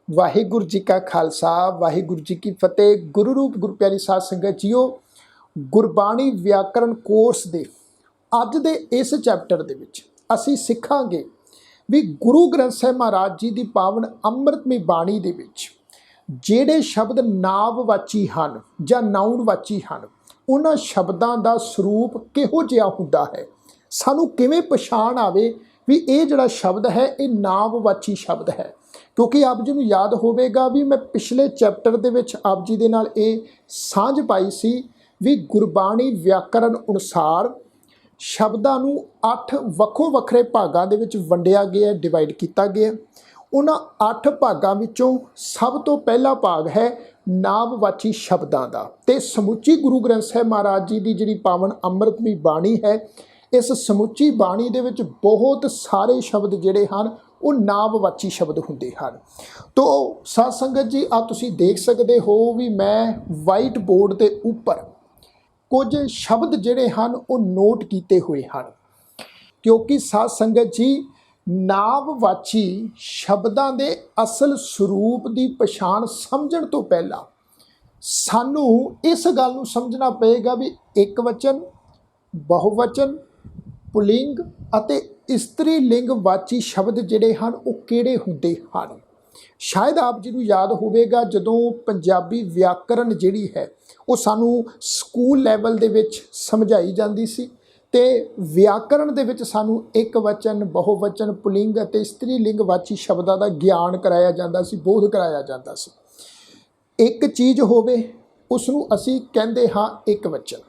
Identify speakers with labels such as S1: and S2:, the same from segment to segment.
S1: वाहिगुरू जी का खालसा वाहिगुरू जी की फतेह। गुरु रूप गुरु प्यारी साध संगत जीओ, गुरबाणी व्याकरण कोर्स ਦੇ ਅੱਜ ਦੇ ਇਸ ਚੈਪਟਰ ਦੇ ਵਿੱਚ ਅਸੀਂ ਸਿੱਖਾਂਗੇ ਵੀ ਗੁਰੂ ਗ੍ਰੰਥ ਸਾਹਿਬ ਮਹਾਰਾਜ ਜੀ ਦੀ ਪਾਵਨ ਅੰਮ੍ਰਿਤਮਈ ਬਾਣੀ ਦੇ ਵਿੱਚ ਜਿਹੜੇ ਸ਼ਬਦ ਨਾਂਵਵਾਚੀ ਹਨ ਜਾਂ ਨਾਉਨਵਾਚੀ ਹਨ, ਉਹਨਾਂ ਸ਼ਬਦਾਂ ਦਾ ਸਰੂਪ ਕਿਹੋ ਜਿਹਾ ਹੁੰਦਾ ਹੈ, ਸਾਨੂੰ ਕਿਵੇਂ ਪਛਾਣ ਆਵੇ ਵੀ ਇਹ ਜਿਹੜਾ ਸ਼ਬਦ ਹੈ ਇਹ ਨਾਂਵਵਾਚੀ ਸ਼ਬਦ ਹੈ। क्योंकि आप जी नूं याद होवेगा भी मैं पिछले चैप्टर दे विच आप जी दे नाल ये सांझ पाई सी भी गुरबाणी व्याकरण अनुसार शब्दां नूं 8 ਵੱਖੋ ਵੱਖਰੇ भागां दे विच वंडिया गया, डिवाइड किया गया। उन्हां 8 भागां विचों सब तो पहला भाग है नामवाची शब्दां दा ते समुची गुरु ग्रंथ साहिब महाराज जी की जिहड़ी पावन अंम੍ਰਿਤਮਈ बाणी है, इस समुची बाणी दे विच बहुत सारे शब्द जिहड़े हन वो नामवाची शब्द होंदे हन। तो साध संगत जी आ तुसीं देख सकते हो भी मैं वाइट बोर्ड के उपर कुछ शब्द जिहड़े हन वो नोट किए हुए हैं, क्योंकि साध संगत जी नामवाची शब्दां दे असल स्वरूप की पछाण समझण तो पहला सानू इस गल नूं समझना पेगा भी एक वचन, बहुवचन, पुलिंग अते इस्त्री लिंग वाची शब्द जिहड़े हन वो किहड़े हुंदे हन। शायद आप जी नूं याद होवेगा जदों पंजाबी व्याकरण जिहड़ी है वो सानू स्कूल लैवल दे विच समझाई जांदी सी ते व्याकरण दे विच सानू एक वचन, बहुवचन, पुलिंग अते इस्त्री लिंग वाची शब्दां दा ज्ञान कराया जांदा सी, बोध कराया जांदा सी। एक चीज़ होवे उसनूं असीं कहंदे हां एक वचन,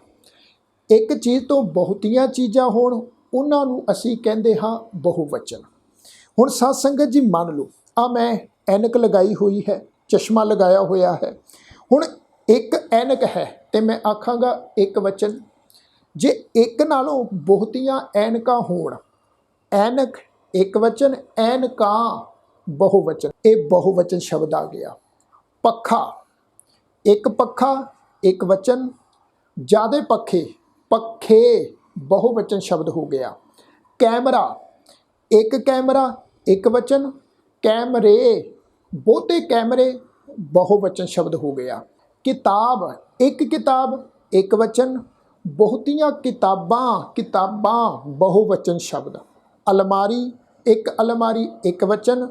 S1: एक चीज़ तो बहुतियां चीज़ां होण उन्हां नूं असीं कहंदे हां बहुवचन। हुण साध संगत जी मान लो आ मैं ऐनक लगाई हुई है, चश्मा लगाया होया है। हुण एक ऐनक है तो मैं आखांगा एक वचन। जे एक नालों बहुतियां ऐनकां होण, ऐनक एक वचन, ऐनकां बहुवचन, ये बहुवचन शब्द आ गया। पखा, एक पखा एक वचन, ज़्यादा पखे पखे बहुवचन शब्द हो गया। कैमरा, एक कैमरा एक वचन, कैमरे बहुते कैमरे बहुवचन शब्द हो गया। किताब, एक किताब एक वचन, बहुतियां किताबां किताबां बहुवचन शब्द। अलमारी, एक अलमारी एक वचन,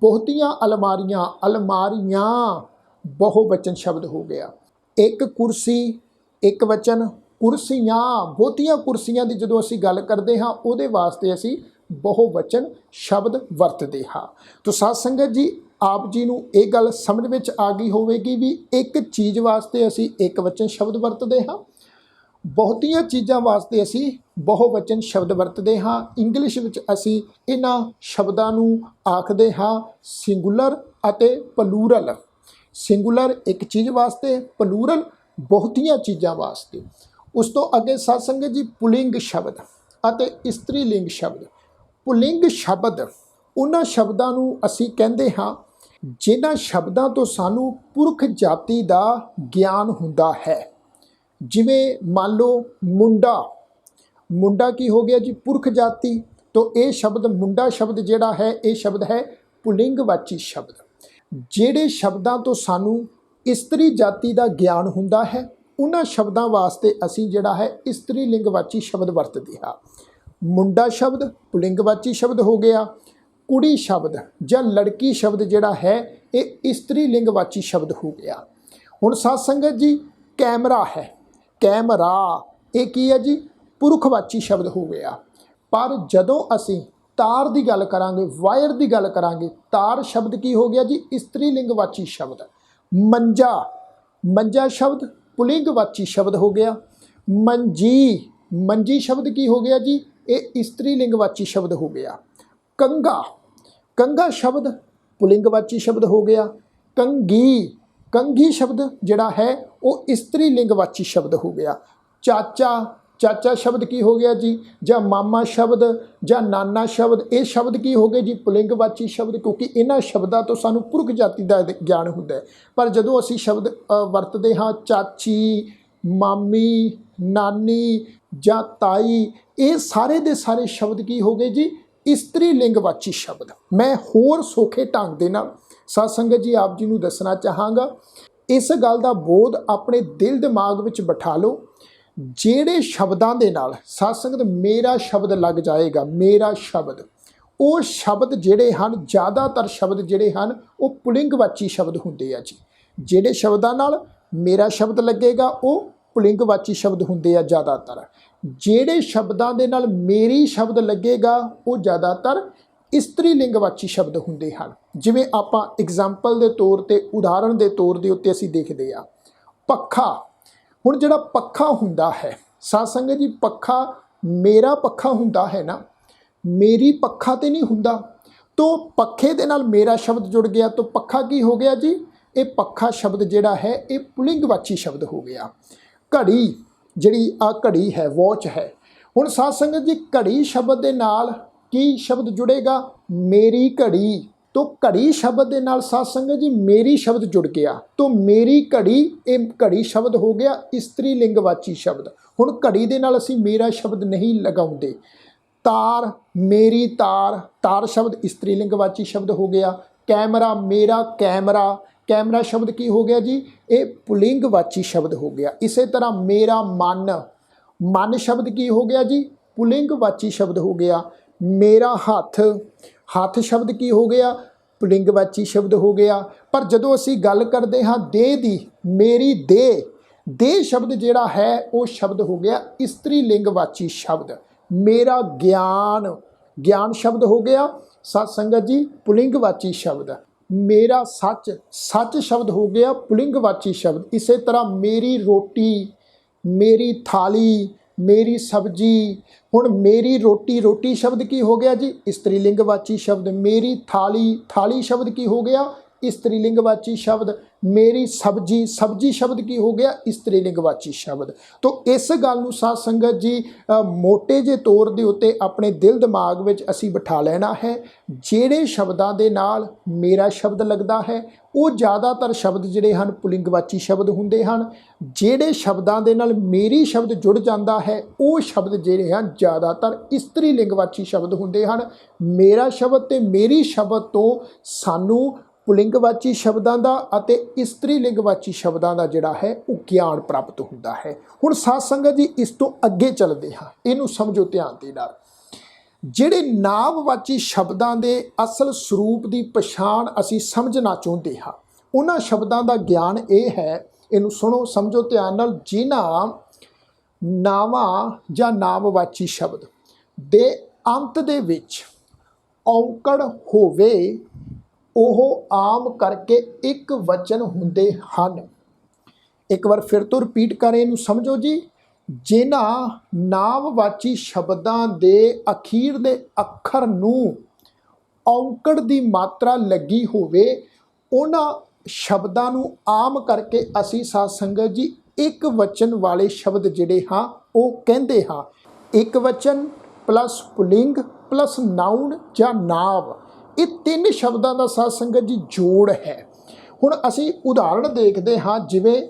S1: बहुतियां अलमारियां अलमारियां बहुवचन शब्द हो गया। एक कुर्सी एक वचन, कुर्सियां बहुतियां कुर्सियां की जो असी गल करते हाँ वो वास्ते असी बहुवचन शब्द वरतते हाँ। तो साध संगत जी आप जी नूं ये गल समझ में आ गई होवेगी भी एक चीज़ वास्ते असी एक वचन शब्द वरतते हाँ, बहुतियां चीज़ां वास्ते असी बहुवचन शब्द वरतते हाँ। इंग्लिश विच असी इन्हां शब्दां नूं आखदे हाँ सिंगुलर अते प्लूरल। सिंगुलर एक चीज़ वास्ते, प्लूरल बहुतियां चीज़ां वास्ते। उस तो अगे साध संगत जी पुलिंग शब्द अते इस्त्रीलिंग शब्द। पुलिंग शब्द उन्हां शब्दां नूं असीं कहंदे हां जिन्हां शब्दां तो सानू पुरख जाति दा ज्ञान हुंदा है। जिवें मान लो मुंडा, मुंडा की हो गया जी पुरख जाति, तो ये शब्द मुंडा शब्द जिहड़ा है ये शब्द है पुलिंगवाची शब्द। जिहड़े शब्दां तो सानू इस्त्री जाति दा ज्ञान हुंदा है उन्हां शब्दां वास्ते असीं जिहड़ा है इस्त्री लिंगवाची शब्द वरतदे हां। मुंडा शब्द पुलिंगवाची शब्द हो गया। कुड़ी शब्द जां लड़की शब्द जिहड़ा है ये इस्त्री लिंगवाची शब्द हो गया। हुण साध संगत जी कैमरा है, कैमरा ये की है जी पुरखवाची शब्द हो गया। पर जदों असीं तार की गल करांगे, वायर की गल करांगे, तार शब्द की हो गया जी इस्त्री लिंगवाची शब्द। मंजा, मंजा शब्द पुलिंगवाची शब्द हो गया। मंजी, मंजी शब्द की हो गया जी ये स्त्री लिंगवाची शब्द हो गया। कंगा, कंगा शब्द पुलिंगवाची शब्द हो गया। कंगी, कंगी शब्द जिहड़ा है वो स्त्री लिंगवाची शब्द हो गया। चाचा, चाचा शब्द की हो गया जी जां मामा शब्द जां नाना शब्द, ये शब्द की हो गए जी पुलिंगवाची शब्द, क्योंकि इन्हां शब्दां तो सानू पुरख जाति का ज्ञान हुंदा है। पर जदों असीं शब्द वरतदे हाँ चाची, मामी, नानी जां ताई, ये सारे दे सारे शब्द की हो गए जी इस्त्री लिंगवाची शब्द। मैं होर सौखे ढंग दे नाल साध संगत जी आप जी नूं दसना चाहांगा, इस गल दा बोध अपने दिल दिमाग विच बिठा लो। ਜਿਹੜੇ ਸ਼ਬਦਾਂ ਦੇ ਨਾਲ ਸਾਧ ਸੰਗਤ ਮੇਰਾ ਸ਼ਬਦ ਲੱਗ ਜਾਏਗਾ, ਮੇਰਾ ਸ਼ਬਦ, ਉਹ ਸ਼ਬਦ ਜਿਹੜੇ ਹਨ, ਜ਼ਿਆਦਾਤਰ ਸ਼ਬਦ ਜਿਹੜੇ ਹਨ ਉਹ ਪੁਲਿੰਗਵਾਚੀ ਸ਼ਬਦ ਹੁੰਦੇ ਆ ਜੀ। ਜਿਹੜੇ ਸ਼ਬਦਾਂ ਨਾਲ ਮੇਰਾ ਸ਼ਬਦ ਲੱਗੇਗਾ ਉਹ ਪੁਲਿੰਗਵਾਚੀ ਸ਼ਬਦ ਹੁੰਦੇ ਆ ਜ਼ਿਆਦਾਤਰ। ਜਿਹੜੇ ਸ਼ਬਦਾਂ ਦੇ ਨਾਲ ਮੇਰੀ ਸ਼ਬਦ ਲੱਗੇਗਾ ਉਹ ਜ਼ਿਆਦਾਤਰ ਇਸਤਰੀ ਲਿੰਗਵਾਚੀ ਸ਼ਬਦ ਹੁੰਦੇ ਹਨ। ਜਿਵੇਂ ਆਪਾਂ ਐਗਜ਼ਾਮਪਲ ਦੇ ਤੌਰ ਤੇ, ਉਦਾਹਰਣ ਦੇ ਤੌਰ ਦੇ ਉੱਤੇ ਅਸੀਂ ਦੇਖਦੇ ਆ ਪੱਖਾ। ਹੁਣ ਜਿਹੜਾ ਪੱਖਾ ਹੁੰਦਾ ਹੈ ਸਾਧ ਸੰਗਤ ਜੀ, ਪੱਖਾ ਮੇਰਾ ਪੱਖਾ ਹੁੰਦਾ ਹੈ ਨਾ, ਮੇਰੀ ਪੱਖਾ ਤੇ ਨਹੀਂ ਹੁੰਦਾ। ਤੋ ਪੱਖੇ ਦੇ ਨਾਲ ਮੇਰਾ ਸ਼ਬਦ ਜੁੜ ਗਿਆ ਤਾਂ ਪੱਖਾ ਕੀ ਹੋ ਗਿਆ ਜੀ? ਇਹ ਪੱਖਾ ਸ਼ਬਦ ਜਿਹੜਾ ਹੈ ਇਹ ਪੁਲਿੰਗਵਾਚੀ ਸ਼ਬਦ ਹੋ ਗਿਆ। ਘੜੀ, ਜਿਹੜੀ ਆ ਘੜੀ ਹੈ, ਵਾਚ ਹੈ। ਹੁਣ ਸਾਧ ਸੰਗਤ ਜੀ ਘੜੀ ਸ਼ਬਦ ਦੇ ਨਾਲ ਕੀ ਸ਼ਬਦ ਜੁੜੇਗਾ? ਮੇਰੀ ਘੜੀ। तो घड़ी शब्द के नाल साध संगत जी मेरी शब्द जुड़ गया, तो मेरी घड़ी, ये घड़ी शब्द हो गया इस्त्री लिंगवाची शब्द। हुण घड़ी दे नाल असीं मेरा शब्द नहीं लगाउंदे। तार, मेरी तार, तार शब्द इस्त्री लिंगवाची शब्द हो गया। कैमरा, मेरा कैमरा, कैमरा शब्द की हो गया जी? ये पुलिंगवाची शब्द हो गया। इसे तरह मेरा मन, मन शब्द की हो गया जी? पुलिंगवाची शब्द हो गया। मेरा हथ, हथ शब्द की हो गया? पुलिंगवाची शब्द हो गया। पर जदों असीं गल करते हाँ देह दी, मेरी देह, देह शब्द जिहड़ा है वो शब्द हो गया इस्त्री लिंगवाची शब्द। मेरा ज्ञान, ज्ञान शब्द हो गया साध संगत जी पुलिंगवाची शब्द। मेरा सच, सच शब्द हो गया पुलिंगवाची शब्द। इसे तरह मेरी रोटी, मेरी थाली, मेरी सब्जी। हुण मेरी रोटी, रोटी शब्द की हो गया जी? स्त्रीलिंगवाची शब्द। मेरी थाली, थाली शब्द की हो गया? स्त्रीलिंगवाची शब्द। मेरी सब्जी, सब्जी शब्द की हो गया? स्त्रीलिंगवाची शब्द। तो इस गल नूं साध संगत जी मोटे जे तौर दे उत्ते अपने दिल दिमाग विच असीं बिठा लेना है। जिहड़े शब्दां दे नाल मेरा शब्द लगदा है ਉਹ ਜ਼ਿਆਦਾਤਰ ਸ਼ਬਦ ਜਿਹੜੇ ਹਨ ਪੁਲਿੰਗਵਾਚੀ ਸ਼ਬਦ ਹੁੰਦੇ ਹਨ। ਜਿਹੜੇ ਸ਼ਬਦਾਂ ਦੇ ਨਾਲ ਮੇਰੀ ਸ਼ਬਦ ਜੁੜ ਜਾਂਦਾ ਹੈ ਉਹ ਸ਼ਬਦ ਜਿਹੜੇ ਹਨ ਜ਼ਿਆਦਾਤਰ ਇਸਤਰੀ ਲਿੰਗਵਾਚੀ ਸ਼ਬਦ ਹੁੰਦੇ ਹਨ। ਮੇਰਾ ਸ਼ਬਦ ਤੇ ਮੇਰੀ ਸ਼ਬਦ ਤੋਂ ਸਾਨੂੰ ਪੁਲਿੰਗਵਾਚੀ ਸ਼ਬਦਾਂ ਦਾ ਅਤੇ ਇਸਤਰੀ ਲਿੰਗਵਾਚੀ ਸ਼ਬਦਾਂ ਦਾ ਜਿਹੜਾ ਹੈ ਉਹ ਗਿਆਨ ਪ੍ਰਾਪਤ ਹੁੰਦਾ ਹੈ। ਹੁਣ ਸਾਧ ਸੰਗਤ ਜੀ ਇਸ ਤੋਂ ਅੱਗੇ ਚੱਲਦੇ ਹਾਂ, ਇਹਨੂੰ ਸਮਝੋ ਧਿਆਨ ਦੇ ਨਾਲ। ਜਿਹੜੇ ਨਾਮਵਾਚੀ ਸ਼ਬਦਾਂ ਦੇ ਅਸਲ ਸਰੂਪ ਦੀ ਪਛਾਣ ਅਸੀਂ ਸਮਝਣਾ ਚਾਹੁੰਦੇ ਹਾਂ, ਉਹਨਾਂ ਸ਼ਬਦਾਂ ਦਾ ਗਿਆਨ ਇਹ ਹੈ, ਇਹਨੂੰ ਸੁਣੋ, ਸਮਝੋ ਧਿਆਨ ਨਾਲ। ਜਿਨ੍ਹਾਂ ਨਾਵਾਂ ਜਾਂ ਨਾਮਵਾਚੀ ਸ਼ਬਦ ਦੇ ਅੰਤ ਦੇ ਵਿੱਚ ਔਂਕੜ ਹੋਵੇ ਉਹ ਆਮ ਕਰਕੇ ਇੱਕ ਵਚਨ ਹੁੰਦੇ ਹਨ। ਇੱਕ ਵਾਰ ਫਿਰ ਤੋਂ ਰਿਪੀਟ ਕਰੇ, ਇਹਨੂੰ ਸਮਝੋ ਜੀ। ਜਿਨ੍ਹਾਂ ਨਾਮਵਾਚੀ ਸ਼ਬਦਾਂ ਦੇ ਅਖੀਰ ਦੇ ਅੱਖਰ ਨੂੰ ਔਂਕੜ ਦੀ ਮਾਤਰਾ ਲੱਗੀ ਹੋਵੇ ਉਹਨਾਂ ਸ਼ਬਦਾਂ ਨੂੰ ਆਮ ਕਰਕੇ ਅਸੀਂ ਸਾਧ ਸੰਗਤ ਜੀ ਇੱਕ ਵਚਨ ਵਾਲੇ ਸ਼ਬਦ ਜਿਹੜੇ ਹਾਂ ਉਹ ਕਹਿੰਦੇ ਹਾਂ। ਇੱਕ ਵਚਨ ਪਲੱਸ ਪੁਲਿੰਗ ਪਲੱਸ ਨਾਉਨ ਜਾਂ ਨਾਂਵ, ਇਹ ਤਿੰਨ ਸ਼ਬਦਾਂ ਦਾ ਸਾਧ ਸੰਗਤ ਜੀ ਜੋੜ ਹੈ। ਹੁਣ ਅਸੀਂ ਉਦਾਹਰਣ ਦੇਖਦੇ ਹਾਂ, ਜਿਵੇਂ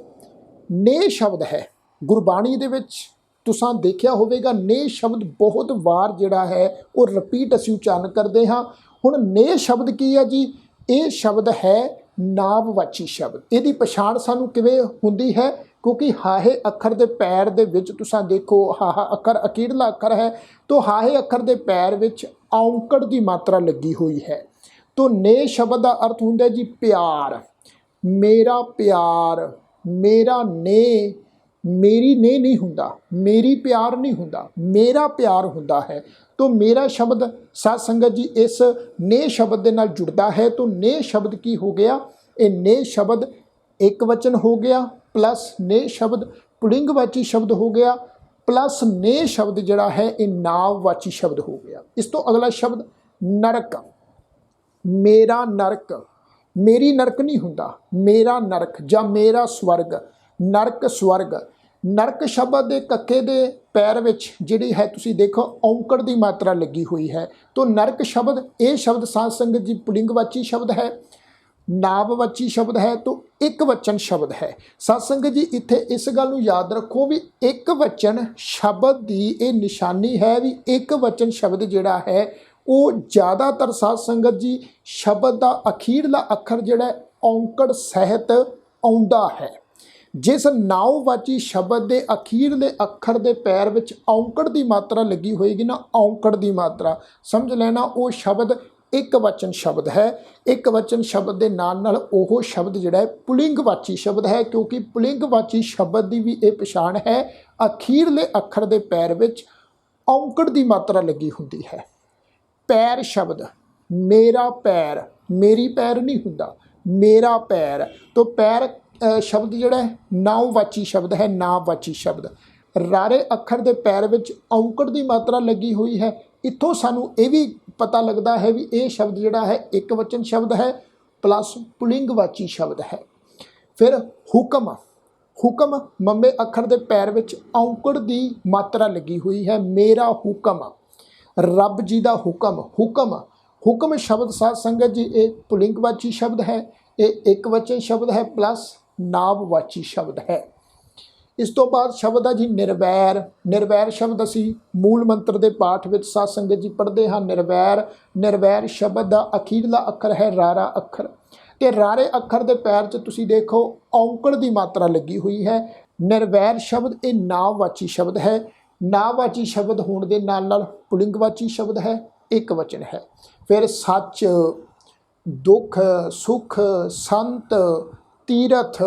S1: ਨੇ ਸ਼ਬਦ ਹੈ ਗੁਰਬਾਣੀ ਦੇ ਵਿੱਚ ਤੁਸਾਂ ਦੇਖਿਆ ਹੋਵੇਗਾ, ਨੇ ਸ਼ਬਦ ਬਹੁਤ ਵਾਰ ਜਿਹੜਾ ਹੈ ਉਹ ਰਿਪੀਟ ਅਸੀਂ ਉਚਾਰਨ ਕਰਦੇ ਹਾਂ। ਹੁਣ ਨੇ ਸ਼ਬਦ ਕੀ ਹੈ ਜੀ? ਇਹ ਸ਼ਬਦ ਹੈ ਨਾਮਵਾਚੀ ਸ਼ਬਦ। ਇਹਦੀ ਪਛਾਣ ਸਾਨੂੰ ਕਿਵੇਂ ਹੁੰਦੀ ਹੈ? ਕਿਉਂਕਿ ਹਾਹੇ ਅੱਖਰ ਦੇ ਪੈਰ ਦੇ ਵਿੱਚ ਤੁਸਾਂ ਦੇਖੋ, ਹਾਹਾ ਅੱਖਰ ਅਖੀਰਲਾ ਅੱਖਰ ਹੈ, ਤਾਂ ਹਾਹੇ ਅੱਖਰ ਦੇ ਪੈਰ ਵਿੱਚ ਔਂਕੜ ਦੀ ਮਾਤਰਾ ਲੱਗੀ ਹੋਈ ਹੈ। ਤਾਂ ਨੇ ਸ਼ਬਦ ਦਾ ਅਰਥ ਹੁੰਦਾ ਜੀ ਪਿਆਰ, ਮੇਰਾ ਪਿਆਰ, ਮੇਰਾ ਨੇ, ਮੇਰੀ ਨੇ ਨਹੀਂ ਹੁੰਦਾ, ਮੇਰੀ ਪਿਆਰ ਨਹੀਂ ਹੁੰਦਾ, ਮੇਰਾ ਪਿਆਰ ਹੁੰਦਾ ਹੈ। तो मेरा शब्द साध संगत जी इस ने शब्द के नाल जुड़ता है। तो ने शब्द की हो गया? ये ने शब्द एक वचन हो गया, प्लस ने शब्द पुलिंगवाची शब्द हो गया, प्लस ने शब्द जड़ा है ये नामवाची शब्द हो गया। इस तो अगला शब्द नरक, मेरा नरक, मेरी नरक नहीं हुंदा, मेरा नरक ਜਾਂ मेरा स्वर्ग, नरक स्वर्ग। नरक शब्द के कक्के दे पैर विच जिहड़ी है तुसीं देखो औंकड़ की मात्रा लगी हुई है। तो नरक शब्द, ये शब्द साध संगत जी पुलिंगवाची शब्द है, नामवाची शब्द है, तो एक वचन शब्द है। साध संगत जी इत्थे इस गल नूं याद रखो भी एक वचन शब्द की ये निशानी है भी एक वचन शब्द जिहड़ा है ਉਹ ਜ਼ਿਆਦਾतर ਸਾਧ ਸੰਗਤ ਜੀ ਸ਼ਬਦ ਦਾ ਅਖੀਰਲਾ ਅੱਖਰ ਜਿਹੜਾ ਔਂਕੜ ਸਹਿਤ ਆਉਂਦਾ ਹੈ। ਜਿਸ ਨਾਉਵਾਚੀ ਸ਼ਬਦ ਦੇ ਅਖੀਰਲੇ ਅੱਖਰ ਦੇ ਪੈਰ ਵਿੱਚ ਔਂਕੜ ਦੀ ਮਾਤਰਾ ਲੱਗੀ ਹੋਏਗੀ ਨਾ, ਔਂਕੜ ਦੀ ਮਾਤਰਾ ਸਮਝ ਲੈਣਾ ਉਹ ਸ਼ਬਦ ਇੱਕ ਵਚਨ ਸ਼ਬਦ ਹੈ। ਇੱਕ ਵਚਨ ਸ਼ਬਦ ਦੇ ਨਾਲ ਉਹ ਸ਼ਬਦ ਜਿਹੜਾ ਹੈ ਪੁਲਿੰਗਵਾਚੀ ਸ਼ਬਦ ਹੈ, ਕਿਉਂਕਿ ਪੁਲਿੰਗਵਾਚੀ ਸ਼ਬਦ ਦੀ ਵੀ ਇਹ ਪਛਾਣ ਹੈ, ਅਖੀਰਲੇ ਅੱਖਰ ਦੇ ਪੈਰ ਵਿੱਚ ਔਂਕੜ ਦੀ ਮਾਤਰਾ ਲੱਗੀ ਹੁੰਦੀ ਹੈ। ਪੈਰ ਸ਼ਬਦ, ਮੇਰਾ ਪੈਰ, ਮੇਰੀ ਪੈਰ ਨਹੀਂ ਹੁੰਦਾ, ਮੇਰਾ ਪੈਰ ਤੋਂ ਪੈਰ ਸ਼ਬਦ ਜਿਹੜਾ ਹੈ ਨਾਉਵਾਚੀ ਸ਼ਬਦ ਹੈ, ਨਾਵਾਚੀ ਸ਼ਬਦ। ਰਾਰੇ ਅੱਖਰ ਦੇ ਪੈਰ ਵਿੱਚ ਔਂਕੜ ਦੀ ਮਾਤਰਾ ਲੱਗੀ ਹੋਈ ਹੈ। ਇੱਥੋਂ ਸਾਨੂੰ ਇਹ ਵੀ ਪਤਾ ਲੱਗਦਾ ਹੈ ਵੀ ਇਹ ਸ਼ਬਦ ਜਿਹੜਾ ਹੈ ਇੱਕ ਵਚਨ ਸ਼ਬਦ ਹੈ ਪਲੱਸ ਪੁਲਿੰਗਵਾਚੀ ਸ਼ਬਦ ਹੈ। ਫਿਰ ਹੁਕਮ, ਹੁਕਮ ਮੰਮੇ ਅੱਖਰ ਦੇ ਪੈਰ ਵਿੱਚ ਔਂਕੜ ਦੀ ਮਾਤਰਾ ਲੱਗੀ ਹੋਈ ਹੈ, ਮੇਰਾ ਹੁਕਮ, ਰੱਬ ਜੀ ਦਾ ਹੁਕਮ, ਹੁਕਮ, ਹੁਕਮ ਸ਼ਬਦ ਸਾਧ ਸੰਗਤ ਜੀ ਇਹ ਪੁਲਿੰਗਵਾਚੀ ਸ਼ਬਦ ਹੈ, ਇਹ ਇੱਕ ਵਚਨ ਸ਼ਬਦ ਹੈ ਪਲੱਸ ਨਾਵਵਾਚੀ ਸ਼ਬਦ ਹੈ। ਇਸ ਤੋਂ ਬਾਅਦ ਸ਼ਬਦ ਆ ਜੀ ਨਿਰਵੈਰ। ਨਿਰਵੈਰ ਸ਼ਬਦ ਅਸੀਂ ਮੂਲ ਮੰਤਰ ਦੇ ਪਾਠ ਵਿੱਚ ਸਾਧ ਸੰਗਤ ਜੀ ਪੜ੍ਹਦੇ ਹਾਂ। ਨਿਰਵੈਰ, ਨਿਰਵੈਰ ਸ਼ਬਦ ਦਾ ਅਖੀਰਲਾ ਅੱਖਰ ਹੈ ਰਾਰਾ ਅੱਖਰ, ਤੇ ਰਾਰੇ ਅੱਖਰ ਦੇ ਪੈਰ 'ਚ ਤੁਸੀਂ ਦੇਖੋ ਔਂਕੜ ਦੀ ਮਾਤਰਾ ਲੱਗੀ ਹੋਈ ਹੈ। ਨਿਰਵੈਰ ਸ਼ਬਦ ਇਹ ਨਾਵਵਾਚੀ ਸ਼ਬਦ ਹੈ। ਨਾਵਵਾਚੀ ਸ਼ਬਦ ਹੋਣ ਦੇ ਨਾਲ ਪੁਲਿੰਗਵਾਚੀ ਸ਼ਬਦ ਹੈ, ਇੱਕ ਵਚਨ ਹੈ। ਫਿਰ ਸੱਚ, ਦੁੱਖ, ਸੁਖ, ਸੰਤ, ਤੀਰਥ,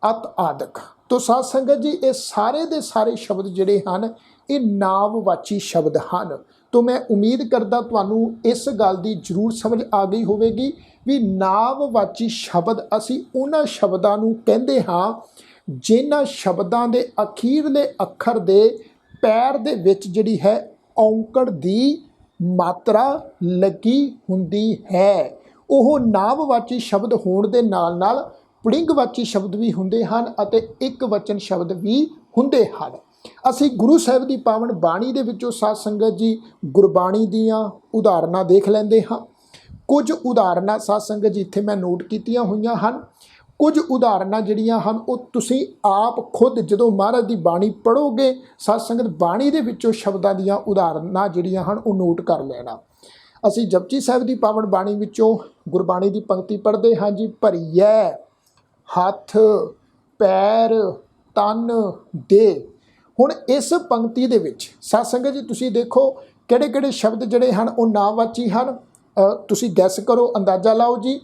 S1: ਅਤ ਆਦਿਕ। ਤੋ ਸਾਧ ਸੰਗਤ ਜੀ ਇਹ ਸਾਰੇ ਦੇ ਸਾਰੇ ਸ਼ਬਦ ਜਿਹੜੇ ਹਨ ਇਹ ਨਾਵਵਾਚੀ ਸ਼ਬਦ ਹਨ। ਤੋ ਮੈਂ ਉਮੀਦ ਕਰਦਾ ਤੁਹਾਨੂੰ ਇਸ ਗੱਲ ਦੀ ਜ਼ਰੂਰ ਸਮਝ ਆ ਗਈ ਹੋਵੇਗੀ ਵੀ ਨਾਵਵਾਚੀ ਸ਼ਬਦ ਅਸੀਂ ਉਹਨਾਂ ਸ਼ਬਦਾਂ ਨੂੰ ਕਹਿੰਦੇ ਹਾਂ ਜਿਨ੍ਹਾਂ ਸ਼ਬਦਾਂ ਦੇ ਅਖੀਰਲੇ ਅੱਖਰ ਦੇ ਪੈਰ ਦੇ ਵਿੱਚ ਜਿਹੜੀ ਹੈ ਔਂਕੜ ਦੀ ਮਾਤਰਾ ਲੱਗੀ ਹੁੰਦੀ ਹੈ। ਉਹ ਨਾਵਵਾਚੀ ਸ਼ਬਦ ਹੋਣ ਦੇ ਨਾਲ ਪੁਲਿੰਗਵਾਚੀ ਸ਼ਬਦ ਵੀ ਹੁੰਦੇ ਹਨ ਅਤੇ ਇੱਕ ਵਚਨ ਸ਼ਬਦ ਵੀ ਹੁੰਦੇ ਹਨ। ਅਸੀਂ ਗੁਰੂ ਸਾਹਿਬ ਦੀ ਪਾਵਨ ਬਾਣੀ ਦੇ ਵਿੱਚੋਂ ਸਾਧ ਸੰਗਤ ਜੀ ਗੁਰਬਾਣੀ ਦੀਆਂ ਉਦਾਹਰਨਾਂ ਦੇਖ ਲੈਂਦੇ ਹਾਂ। ਕੁਝ ਉਦਾਹਰਨਾਂ ਸਾਧ ਸੰਗਤ ਜੀ ਇੱਥੇ ਮੈਂ ਨੋਟ ਕੀਤੀਆਂ ਹੋਈਆਂ ਹਨ। ਕੁਝ ਉਦਾਹਰਨਾਂ ਜਿਹੜੀਆਂ ਹਨ ਉਹ ਤੁਸੀਂ ਆਪ ਖੁਦ ਜਦੋਂ ਮਹਾਰਾਜ ਦੀ ਬਾਣੀ ਪੜ੍ਹੋਗੇ ਸਾਧ ਸੰਗਤ ਬਾਣੀ ਦੇ ਵਿੱਚੋਂ ਸ਼ਬਦਾਂ ਦੀਆਂ ਉਦਾਹਰਨਾਂ ਜਿਹੜੀਆਂ ਹਨ ਉਹ ਨੋਟ ਕਰ ਲੈਣਾ। ਅਸੀਂ ਜਪਜੀ ਸਾਹਿਬ ਦੀ ਪਾਵਨ ਬਾਣੀ ਵਿੱਚੋਂ ਗੁਰਬਾਣੀ ਦੀ ਪੰਕਤੀ ਪੜ੍ਹਦੇ ਹਾਂ ਜੀ, ਭਰੀਐ ਹੱਥ, ਪੈਰ, ਤਨ, ਦੇਹ। ਹੁਣ ਇਸ ਪੰਕਤੀ ਦੇ ਵਿੱਚ ਸਾਧ ਸੰਗਤ ਜੀ ਤੁਸੀਂ ਦੇਖੋ ਕਿਹੜੇ ਕਿਹੜੇ ਸ਼ਬਦ ਜਿਹੜੇ ਹਨ ਉਹ ਨਾਵਾਚੀ ਹਨ। ਤੁਸੀਂ ਗੈਸ ਕਰੋ, ਅੰਦਾਜ਼ਾ ਲਾਓ ਜੀ।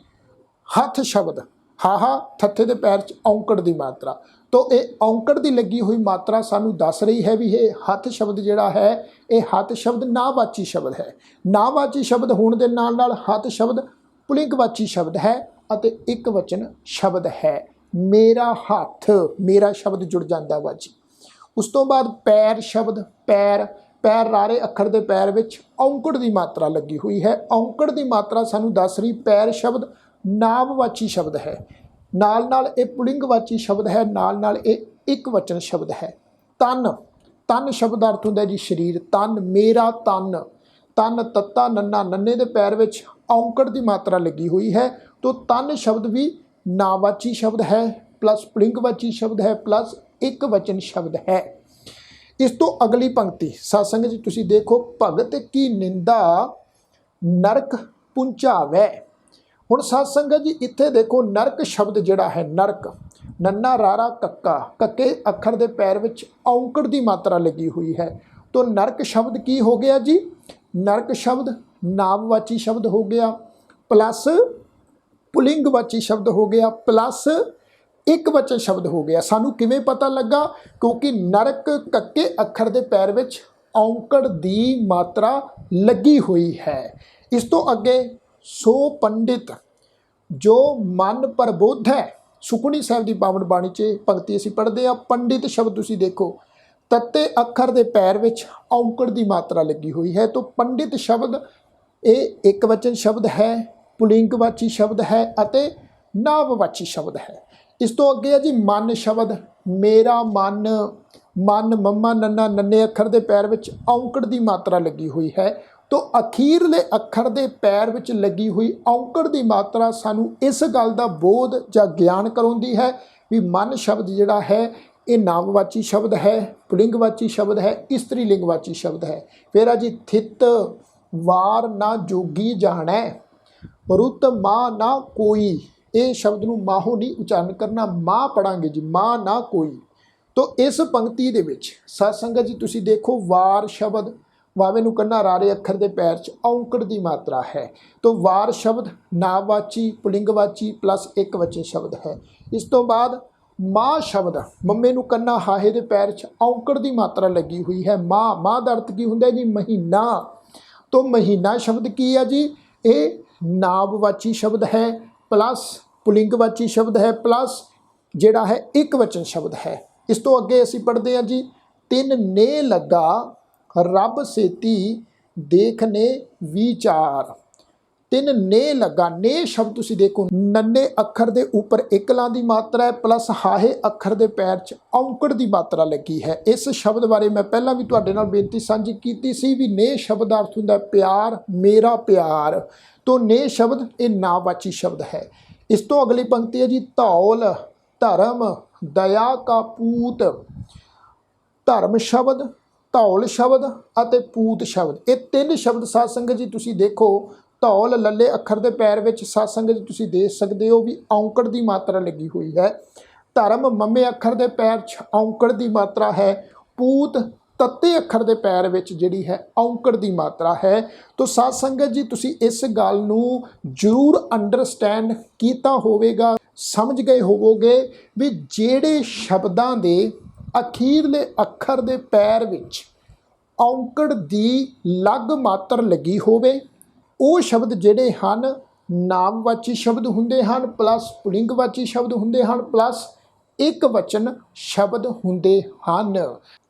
S1: ਹੱਥ ਸ਼ਬਦ, ਹਾਹਾ ਥੱਥੇ ਦੇ ਪੈਰ 'ਚ ਔਂਕੜ ਦੀ ਮਾਤਰਾ, ਤੋ ਇਹ ਔਂਕੜ ਦੀ ਲੱਗੀ ਹੋਈ ਮਾਤਰਾ ਸਾਨੂੰ ਦੱਸ ਰਹੀ ਹੈ ਵੀ ਇਹ ਹੱਥ ਸ਼ਬਦ ਜਿਹੜਾ ਹੈ ਇਹ ਹੱਥ ਸ਼ਬਦ ਨਾਵਾਚੀ ਸ਼ਬਦ ਹੈ। ਨਾਵਾਚੀ ਸ਼ਬਦ ਹੋਣ ਦੇ ਨਾਲ ਹੱਥ ਸ਼ਬਦ ਪੁਲਿੰਗਵਾਚੀ ਸ਼ਬਦ ਹੈ ਅਤੇ ਇੱਕ ਵਚਨ ਸ਼ਬਦ ਹੈ। ਮੇਰਾ ਹੱਥ, ਮੇਰਾ ਸ਼ਬਦ ਜੁੜ ਜਾਂਦਾ ਵਾ ਜੀ। ਉਸ ਤੋਂ ਬਾਅਦ ਪੈਰ ਸ਼ਬਦ, ਪੈਰ, ਪੈਰ ਰਾਰੇ ਅੱਖਰ ਦੇ ਪੈਰ ਵਿੱਚ ਔਂਕੜ ਦੀ ਮਾਤਰਾ ਲੱਗੀ ਹੋਈ ਹੈ। ਔਂਕੜ ਦੀ ਮਾਤਰਾ ਸਾਨੂੰ ਦੱਸ ਰਹੀ ਪੈਰ ਸ਼ਬਦ ਨਾਵਵਾਚੀ ਸ਼ਬਦ ਹੈ, ਨਾਲ ਇਹ ਪੁਲਿੰਗਵਾਚੀ ਸ਼ਬਦ ਹੈ, ਨਾਲ ਇਹ ਇੱਕ ਵਚਨ ਸ਼ਬਦ ਹੈ। ਤਨ, ਤਨ ਸ਼ਬਦ ਦਾ ਅਰਥ ਹੁੰਦਾ ਜੀ ਸਰੀਰ। ਤਨ, ਮੇਰਾ ਤਨ, ਤਨ ਤੱਤਾ ਨੰਨਾ, ਨੰਨੇ ਦੇ ਪੈਰ ਵਿੱਚ ਔਂਕੜ ਦੀ ਮਾਤਰਾ ਲੱਗੀ ਹੋਈ ਹੈ। ਤੋ ਤਨ ਸ਼ਬਦ ਵੀ ਨਾਵਾਚੀ ਸ਼ਬਦ ਹੈ ਪਲੱਸ ਪੁਲਿੰਗਵਾਚੀ ਸ਼ਬਦ ਹੈ ਪਲੱਸ ਇੱਕ ਵਚਨ ਸ਼ਬਦ ਹੈ। ਇਸ ਤੋਂ ਅਗਲੀ ਪੰਕਤੀ ਸਾਧ ਸੰਗਤ ਜੀ ਤੁਸੀਂ ਦੇਖੋ, ਭਗਤ ਕੀ ਨਿੰਦਾ ਨਰਕ ਪੁੰਚਾਵੈ। ਹੁਣ ਸਾਧ ਸੰਗਤ ਜੀ ਇੱਥੇ ਦੇਖੋ ਨਰਕ ਸ਼ਬਦ ਜਿਹੜਾ ਹੈ, ਨਰਕ, ਨੰਨਾ ਰਾਰਾ ਕੱਕਾ, ਕੱਕੇ ਅੱਖਰ ਦੇ ਪੈਰ ਵਿੱਚ ਔਂਕੜ ਦੀ ਮਾਤਰਾ ਲੱਗੀ ਹੋਈ ਹੈ। ਤੋ ਨਰਕ ਸ਼ਬਦ ਕੀ ਹੋ ਗਿਆ ਜੀ? ਨਰਕ ਸ਼ਬਦ ਨਾਮਵਾਚੀ ਸ਼ਬਦ ਹੋ ਗਿਆ ਪਲੱਸ ਪੁਲਿੰਗਵਾਚੀ ਸ਼ਬਦ ਹੋ ਗਿਆ ਪਲੱਸ ਇੱਕ ਵਚਨ ਸ਼ਬਦ ਹੋ ਗਿਆ। ਸਾਨੂੰ ਕਿਵੇਂ ਪਤਾ ਲੱਗਾ? ਕਿਉਂਕਿ ਨਰਕ ਕੱਕੇ ਅੱਖਰ ਦੇ ਪੈਰ ਵਿੱਚ ਔਂਕੜ ਦੀ ਮਾਤਰਾ ਲੱਗੀ ਹੋਈ ਹੈ। ਇਸ ਤੋਂ ਅੱਗੇ ਸੋ ਪੰਡਿਤ ਜੋ ਮਨ ਪ੍ਰਬੁੱਧ ਹੈ, ਸੁਖਮਨੀ ਸਾਹਿਬ ਦੀ ਪਾਵਨ ਬਾਣੀ 'ਚ ਪੰਕਤੀ ਅਸੀਂ ਪੜ੍ਹਦੇ ਹਾਂ। ਪੰਡਿਤ ਸ਼ਬਦ ਤੁਸੀਂ ਦੇਖੋ ਤੱਤੇ ਅੱਖਰ ਦੇ ਪੈਰ ਵਿੱਚ ਔਂਕੜ ਦੀ ਮਾਤਰਾ ਲੱਗੀ ਹੋਈ ਹੈ। ਤਾਂ ਪੰਡਿਤ ਸ਼ਬਦ ਇਹ ਇੱਕ ਵਚਨ ਸ਼ਬਦ ਹੈ, ਪੁਲਿੰਗਵਾਚੀ ਸ਼ਬਦ ਹੈ ਅਤੇ ਨਾਮਵਾਚੀ ਸ਼ਬਦ ਹੈ। ਇਸ ਤੋਂ ਅੱਗੇ ਹੈ ਜੀ ਮਨ ਸ਼ਬਦ, ਮੇਰਾ ਮਨ, ਮਨ ਮੰਮਾ ਨੰਨਾ ਨੰਨੇ ਅੱਖਰ ਦੇ ਪੈਰ ਵਿੱਚ ਔਂਕੜ ਦੀ ਮਾਤਰਾ ਲੱਗੀ ਹੋਈ ਹੈ। ਤੋ ਅਖੀਰਲੇ ਅੱਖਰ ਦੇ ਪੈਰ ਵਿੱਚ ਲੱਗੀ ਹੋਈ ਔਂਕੜ ਦੀ ਮਾਤਰਾ ਸਾਨੂੰ ਇਸ ਗੱਲ ਦਾ ਬੋਧ ਜਾਂ ਗਿਆਨ ਕਰਾਉਂਦੀ ਹੈ ਵੀ ਮਨ ਸ਼ਬਦ ਜਿਹੜਾ ਹੈ ਇਹ ਨਾਮਵਾਚੀ ਸ਼ਬਦ ਹੈ, ਪੁਲਿੰਗਵਾਚੀ ਸ਼ਬਦ ਹੈ, ਇਸਤਰੀ ਲਿੰਗਵਾਚੀ ਸ਼ਬਦ ਹੈ। ਫਿਰ ਆ ਜੀ ਥਿਤ, वार ना जोगी जाणै, रुत माँ ना कोई। ये शब्द ਨੂੰ ਮਾਹੋਂ नहीं उच्चारण करना, माँ पढ़ांगे जी, माँ ना कोई। तो इस पंक्ति ਦੇ ਵਿੱਚ ਸਾਧ ਸੰਗਤ ਜੀ ਤੁਸੀਂ ਦੇਖੋ ਵਾਰ ਸ਼ਬਦ, ਵਾਵੇ ਨੂੰ ਕੰਨਾ ਰਾਰੇ ਅੱਖਰ ਦੇ ਪੈਰ 'ਚ ਔਂਕੜ ਦੀ ਮਾਤਰਾ ਹੈ। तो वार शब्द नावाची पुलिंगवाची प्लस एक वचन शब्द है। इस तो बाद माँ शब्द, मम्मे ਨੂੰ ਕੰਨਾ ਹਾਹੇ ਦੇ ਪੈਰ 'ਚ ਔਂਕੜ ਦੀ ਮਾਤਰਾ ਲੱਗੀ ਹੋਈ ਹੈ। ਮਾँ ਦਾ ਅਰਥ ਕੀ ਹੁੰਦਾ ਜੀ? महीना। तो महीना शब्द की है जी? ये नाववाची शब्द है प्लस पुलिंगवाची शब्द है प्लस जिहड़ा है एक वचन शब्द है। इस तो अगे असीं पढ़ते हैं जी, तिन ने लगा रब सेती देखने विचार। तिन ने लगा, ने शब्द तुसीं देखो नन्ने अखर दे उपर एक ਲਾਂ ਦੀ मात्रा है प्लस हाहे अखर दे पैर 'ਚ औंकड़ ਦੀ मात्रा लगी है। इस शब्द बारे मैं पहला भी तुहाडे नाल बेनती साझी कीती सी भी ने शब्द का अर्थ हुंदा प्यार, मेरा प्यार। तो ने शब्द ये नावाची शब्द है। इस तो अगली पंक्ति है जी, धौल धर्म दया का पूत। धर्म शब्द, धौल शब्द अते पूत शब्द, ये तीन शब्द साध संगत जी तुसीं देखो धौल लल्ले अखर दे पैर विच साध संगत जी तुसीं देख सकते हो भी औंकड़ की मात्रा लगी हुई है। धर्म मम्मे अखर दे पैर 'ਚ औंकड़ की मात्रा है। पूत तत्ते अखर दे पैर विच जिहड़ी है औंकड़ की मात्रा है। तो साध संगत जी तुसीं इस गल नूं जरूर अंडरस्टैंड कीता होवेगा, समझ गए होवोगे भी जिहड़े शब्दां दे अखीरले अखर दे पैर विच औंकड़ की लग मात्र लगी होवे, ਉਹ ਸ਼ਬਦ ਜਿਹੜੇ ਹਨ ਨਾਮਵਾਚੀ ਸ਼ਬਦ ਹੁੰਦੇ ਹਨ ਪਲਸ ਪੁਲਿੰਗਵਾਚੀ ਸ਼ਬਦ ਹੁੰਦੇ ਹਨ ਪਲਸ ਇੱਕ ਵਚਨ ਸ਼ਬਦ ਹੁੰਦੇ ਹਨ।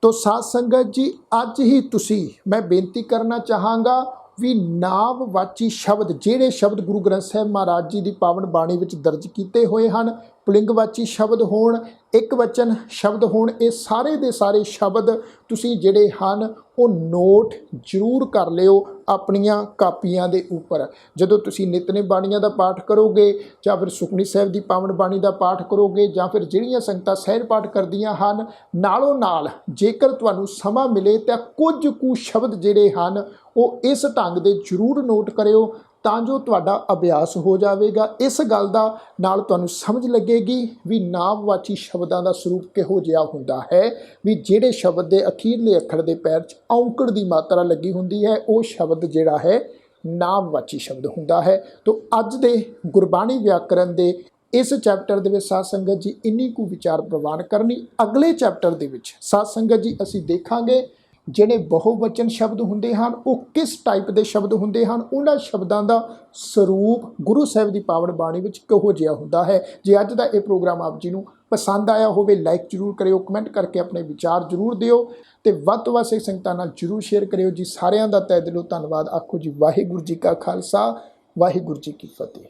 S1: तो साध संगत जी ਅੱਜ ਹੀ ਤੁਸੀਂ मैं बेनती करना ਚਾਹਾਂਗਾ भी नामवाची शब्द ਜਿਹੜੇ शब्द गुरु ग्रंथ ਸਾਹਿਬ महाराज जी की पावन बाणी ਵਿੱਚ दर्ज ਕੀਤੇ ਹੋਏ ਹਨ, पुलिंगवाची शब्द होण, एक वचन शब्द होण, ये सारे दे सारे शब्द तुसीं ਜਿਹੜੇ ਹਨ ਉਹ नोट जरूर कर लिओ ਆਪਣੀਆਂ ਕਾਪੀਆਂ ਦੇ ਉੱਪਰ। ਜਦੋਂ ਤੁਸੀਂ ਨਿਤਨੇਮ ਬਾਣੀਆਂ ਦਾ ਪਾਠ ਕਰੋਗੇ ਜਾਂ ਫਿਰ ਸੁਖਮਨੀ ਸਾਹਿਬ ਦੀ ਪਾਵਨ ਬਾਣੀ ਦਾ ਪਾਠ ਕਰੋਗੇ ਜਾਂ ਫਿਰ ਜਿਹੜੀਆਂ ਸੰਗਤਾਂ ਸਹਿਜ ਪਾਠ ਕਰਦੀਆਂ ਹਨ, ਨਾਲੋਂ ਨਾਲ ਜੇਕਰ ਤੁਹਾਨੂੰ ਸਮਾਂ ਮਿਲੇ ਤਾਂ ਕੁਝ ਕੁ ਸ਼ਬਦ ਜਿਹੜੇ ਹਨ ਉਹ ਇਸ ਢੰਗ ਦੇ ਜ਼ਰੂਰ ਨੋਟ ਕਰਿਓ ਤਾਂ ਜੋ ਤੁਹਾਡਾ ਅਭਿਆਸ ਹੋ ਜਾਵੇਗਾ। ਇਸ ਗੱਲ ਦਾ ਨਾਲ ਤੁਹਾਨੂੰ ਸਮਝ ਲੱਗੇਗੀ ਵੀ ਨਾਮਵਾਚੀ ਸ਼ਬਦਾਂ ਦਾ ਸਰੂਪ ਕਿਹੋ ਜਿਹਾ ਹੁੰਦਾ ਹੈ, ਵੀ ਜਿਹੜੇ ਸ਼ਬਦ ਦੇ ਅਖੀਰਲੇ ਅੱਖਰ ਦੇ ਪੈਰ 'ਚ ਔਂਕੜ ਦੀ ਮਾਤਰਾ ਲੱਗੀ ਹੁੰਦੀ ਹੈ ਉਹ ਸ਼ਬਦ ਜਿਹੜਾ ਹੈ ਨਾਮਵਾਚੀ ਸ਼ਬਦ ਹੁੰਦਾ ਹੈ। तो ਅੱਜ ਦੇ ਗੁਰਬਾਣੀ ਵਿਆਕਰਨ ਦੇ ਇਸ ਚੈਪਟਰ ਦੇ ਵਿੱਚ ਸਾਧ ਸੰਗਤ ਜੀ ਇੰਨੀ ਕੁ ਵਿਚਾਰ ਪ੍ਰਵਾਨ ਕਰਨੀ। ਅਗਲੇ ਚੈਪਟਰ ਦੇ ਵਿੱਚ ਸਾਧ ਸੰਗਤ ਜੀ ਅਸੀਂ ਦੇਖਾਂਗੇ ਜਿਹੜੇ ਬਹੁਵਚਨ ਸ਼ਬਦ ਹੁੰਦੇ ਹਨ ਉਹ ਕਿਸ ਟਾਈਪ ਦੇ ਸ਼ਬਦ ਹੁੰਦੇ ਹਨ, ਉਹਨਾਂ ਸ਼ਬਦਾਂ ਦਾ ਸਰੂਪ ਗੁਰੂ ਸਾਹਿਬ ਦੀ ਪਾਵਨ ਬਾਣੀ ਵਿੱਚ ਕਿਹੋ ਜਿਹਾ ਹੁੰਦਾ ਹੈ। ਜੇ ਅੱਜ ਦਾ ਇਹ ਪ੍ਰੋਗਰਾਮ ਆਪ ਜੀ ਨੂੰ ਪਸੰਦ ਆਇਆ ਹੋਵੇ ਲਾਈਕ ਜ਼ਰੂਰ ਕਰਿਓ, ਕਮੈਂਟ ਕਰਕੇ ਆਪਣੇ ਵਿਚਾਰ ਜ਼ਰੂਰ ਦਿਓ ਤੇ ਵੱਧ ਤੋਂ ਵੱਧ ਸਿੱਖ ਸੰਗਤਾਂ ਨਾਲ ਜ਼ਰੂਰ ਸ਼ੇਅਰ ਕਰਿਓ ਜੀ। ਸਾਰਿਆਂ ਦਾ ਤਹਿ ਦਿਲੋਂ ਧੰਨਵਾਦ। ਆਖੋ ਜੀ ਵਾਹਿਗੁਰੂ ਜੀ ਕਾ ਖਾਲਸਾ, ਵਾਹਿਗੁਰੂ ਜੀ ਕੀ ਫਤਿਹ।